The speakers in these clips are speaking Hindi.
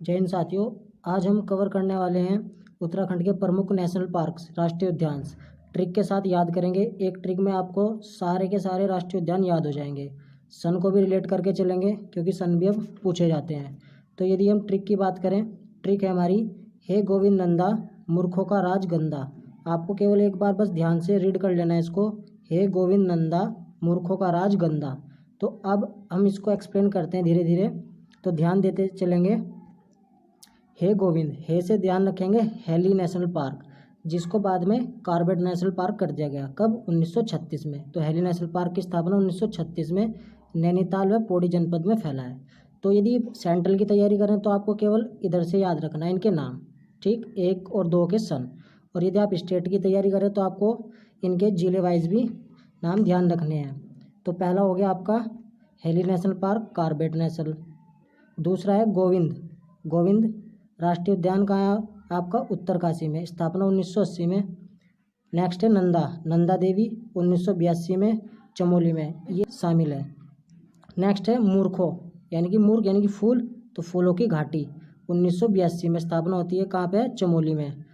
जय हिंद साथियों, आज हम कवर करने वाले हैं उत्तराखंड के प्रमुख नेशनल पार्क्स, राष्ट्रीय उद्यान। ट्रिक के साथ याद करेंगे। एक ट्रिक में आपको सारे के सारे राष्ट्रीय उद्यान याद हो जाएंगे। सन को भी रिलेट करके चलेंगे क्योंकि सन भी अब पूछे जाते हैं। तो यदि हम ट्रिक की बात करें, ट्रिक है हमारी हे गोविंद नंदा मूर्खों का राज गंदा। आपको केवल एक बार बस ध्यान से रीड कर लेना है इसको, हे गोविंद नंदा मूर्खों का राज गंदा। तो अब हम इसको एक्सप्लेन करते हैं धीरे धीरे, तो ध्यान देते चलेंगे। हे गोविंद, हे से ध्यान रखेंगे हेली नेशनल पार्क, जिसको बाद में कॉर्बेट नेशनल पार्क कर दिया गया। कब? 1936 में। तो हेली नेशनल पार्क की स्थापना 1936 में नैनीताल व पौड़ी जनपद में फैला है। तो यदि सेंट्रल की तैयारी करें तो आपको केवल इधर से याद रखना है इनके नाम, ठीक, 1 और 2 के सन। और यदि आप स्टेट की तैयारी करें तो आपको इनके जिले वाइज भी नाम ध्यान रखने हैं। तो पहला हो गया आपका heli national park, Corbett national. दूसरा है गोविंद। गोविंद राष्ट्रीय उद्यान कहाँ है आपका? उत्तरकाशी में, स्थापना 1980 में। नेक्स्ट है नंदा, नंदा देवी 1982 में चमोली में, ये शामिल है। नेक्स्ट है मूर्खो, यानी कि मूर्ख यानी कि फूल, तो फूलों की घाटी 1982 में स्थापना होती है। कहाँ पे है? चमोली में।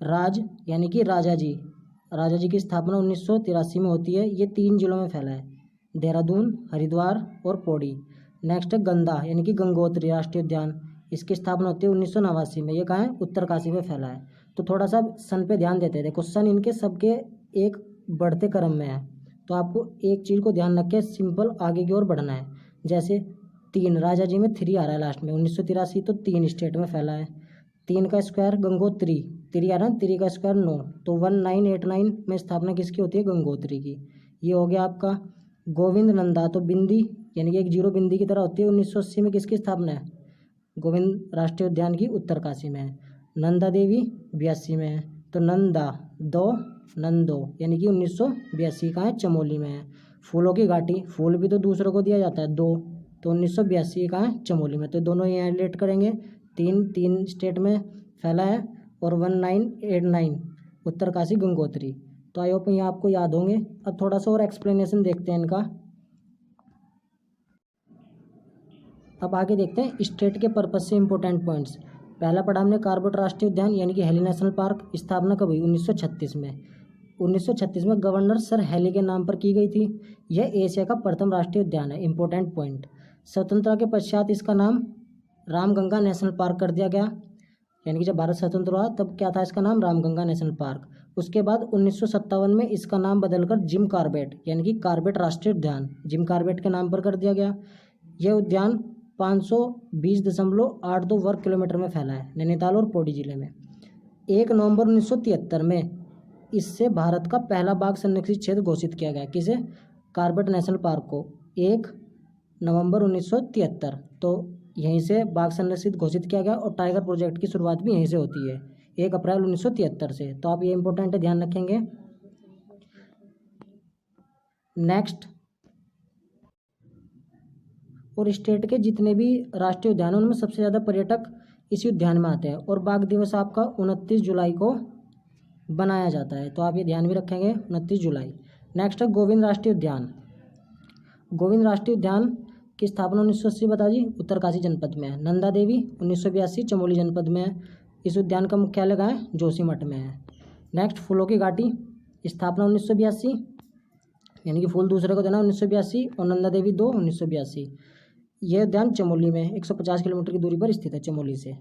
राज यानी कि राजा जी, राजा जी की स्थापना 1983 में होती है। ये 3 जिलों में फैला है, देहरादून, हरिद्वार और पौड़ी। नेक्स्ट है गंदा यानी कि गंगोत्री राष्ट्रीय उद्यान, इसकी स्थापना होती है 1989 में। ये कहाँ है? उत्तरकाशी में फैला है। तो थोड़ा सा सन पे ध्यान देते हैं। देखो सन इनके सबके एक बढ़ते क्रम में है, तो आपको एक चीज़ को ध्यान रख के सिंपल आगे की ओर बढ़ना है। जैसे 3, राजा जी में 3 आ रहा है लास्ट में, 1983, तो 3 स्टेट में फैला है। 3 का स्क्वायर गंगोत्री, 3 आ रहा है, 3 का स्क्वायर 9, तो 1989 में स्थापना किसकी होती है? गंगोत्री की। ये हो गया आपका गोविंद नंदा, तो बिंदी यानी कि एक जीरो बिंदी की तरह होती है। 1980 में किसकी स्थापना है? गोविंद राष्ट्रीय उद्यान की, उत्तरकाशी में है। नंदा देवी 82 में है, तो नंदा 2 नंदो यानी कि 1982 का है, चमोली में है। फूलों की घाटी, फूल भी तो दूसरों को दिया जाता है 2, तो 1982 का है, चमोली में। तो दोनों यहाँ रिलेट करेंगे। 3 स्टेट में फैला है और 1989 उत्तरकाशी गंगोत्री। तो आई होप ये आपको याद होंगे। अब थोड़ा सा और एक्सप्लेनेशन देखते हैं इनका। अब आगे देखते हैं स्टेट के पर्पज से इंपॉर्टेंट पॉइंट्स। पहला पढ़ा हमने कॉर्बेट राष्ट्रीय उद्यान यानी कि हेली नेशनल पार्क, स्थापना कब हुई? 1936 में। 1936 में गवर्नर सर हेली के नाम पर की गई थी। यह एशिया का प्रथम राष्ट्रीय उद्यान है। इंपॉर्टेंट पॉइंट, स्वतंत्रता के पश्चात इसका नाम रामगंगा नेशनल पार्क कर दिया गया, यानी कि जब भारत स्वतंत्र हुआ तब क्या था इसका नाम? Ramganga national park. उसके बाद 1957 में इसका नाम बदलकर जिम कॉर्बेट यानी कि कॉर्बेट राष्ट्रीय उद्यान, जिम कॉर्बेट के नाम पर कर दिया गया। यह उद्यान 520.82 वर्ग किलोमीटर में फैला है, नैनीताल और पौड़ी जिले में। 1 नवंबर 1973 में इससे भारत का पहला बाघ संरक्षित क्षेत्र घोषित किया गया। किसे? कॉर्बेट नेशनल पार्क को 1 नवंबर 1973, तो यहीं से बाघ संरक्षित घोषित किया गया। और टाइगर प्रोजेक्ट की शुरुआत भी यहीं से होती है, 1 अप्रैल 1973 से। तो आप ये इंपॉर्टेंट है, ध्यान रखेंगे। नेक्स्ट, और स्टेट के जितने भी राष्ट्रीय उद्यान हैं उनमें सबसे ज़्यादा पर्यटक इसी उद्यान में आते हैं। और बाघ दिवस आपका 29 जुलाई को बनाया जाता है, तो आप ये ध्यान भी रखेंगे, 29 जुलाई। नेक्स्ट है गोविंद राष्ट्रीय उद्यान। गोविंद राष्ट्रीय उद्यान की स्थापना 1980 बता दी, उत्तरकाशी जनपद में है। नंदा देवी 1982 चमोली जनपद में है। इस उद्यान का मुख्यालय कहाँ है? जोशीमठ में है। नेक्स्ट फूलों की घाटी, स्थापना 1982 यानी कि फूल दूसरे को देना 1982, और नंदा देवी 2 1982। यह उद्यान चमोली में 150 किलोमीटर की दूरी पर स्थित है चमोली से।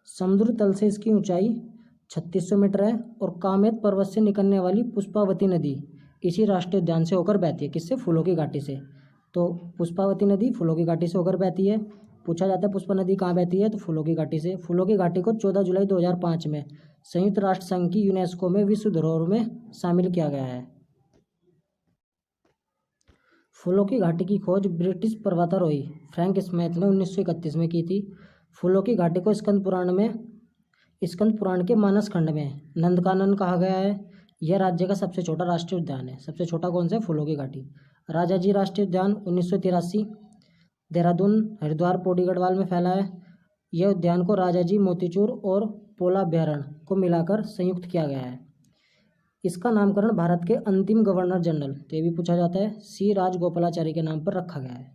समुद्र तल से इसकी ऊंचाई 3600 मीटर है। और कामेत पर्वत से निकलने वाली पुष्पावती नदी इसी राष्ट्रीय उद्यान से होकर बहती है। किससे? फूलों की घाटी से। तो पुष्पावती नदी फूलों की घाटी से होकर बहती है। पूछा जाता है पुष्पा नदी कहाँ बहती है, तो फूलों की घाटी से। फूलों की घाटी को 14 जुलाई 2005 में संयुक्त राष्ट्र संघ की यूनेस्को में विश्व धरोहर में शामिल किया गया है। फूलों की घाटी की खोज ब्रिटिश पर्वतारोही फ्रैंक स्मिथ ने 1931 में की थी। फूलों की घाटी को स्कंद पुराण के मानस खंड में नंदकानन कहा गया है। यह राज्य का सबसे छोटा राष्ट्रीय उद्यान है। सबसे छोटा कौन सा है? फूलों की घाटी। राजा जी राष्ट्रीय उद्यान 1983 देहरादून, हरिद्वार, पौड़ी गढ़वाल में फैला है। यह उद्यान को राजा जी, मोतीचूर और पोला अभ्यारण्य को मिलाकर संयुक्त किया गया है। इसका नामकरण भारत के अंतिम गवर्नर जनरल, तो ये भी पूछा जाता है, सी राजगोपालाचारी के नाम पर रखा गया है।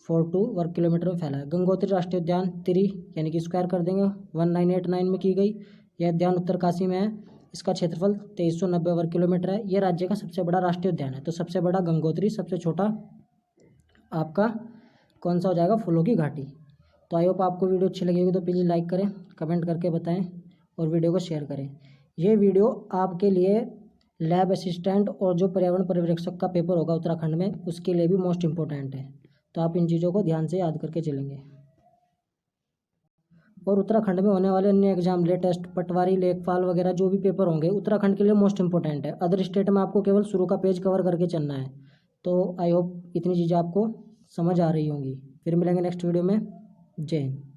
42 वर्ग किलोमीटर में फैला है। गंगोत्री राष्ट्रीय उद्यान तिरी यानी कि स्क्वायर कर देंगे 1989 में की गई। यह उद्यान उत्तरकाशी में है। इसका क्षेत्रफल 2390 वर्ग किलोमीटर है। यह राज्य का सबसे बड़ा राष्ट्रीय उद्यान है। तो सबसे बड़ा गंगोत्री, सबसे छोटा आपका कौन सा हो जाएगा? फूलों की घाटी। तो आई होप आपको वीडियो अच्छी लगी होगी, तो प्लीज़ लाइक करें, कमेंट करके बताएं और वीडियो को शेयर करें। ये वीडियो आपके लिए लैब असिस्टेंट और जो पर्यावरण पर्यवेक्षक का पेपर होगा उत्तराखंड में, उसके लिए भी मोस्ट इम्पोर्टेंट है। तो आप इन चीज़ों को ध्यान से याद करके चलेंगे। और उत्तराखंड में होने वाले अन्य एग्जाम, लेटेस्ट पटवारी, लेखपाल वगैरह जो भी पेपर होंगे उत्तराखंड के लिए मोस्ट इंपॉर्टेंट है। अदर स्टेट में आपको केवल शुरू का पेज कवर करके चलना है। तो आई होप इतनी चीज़ें आपको समझ आ रही होंगी। फिर मिलेंगे नेक्स्ट वीडियो में। जय हिंद।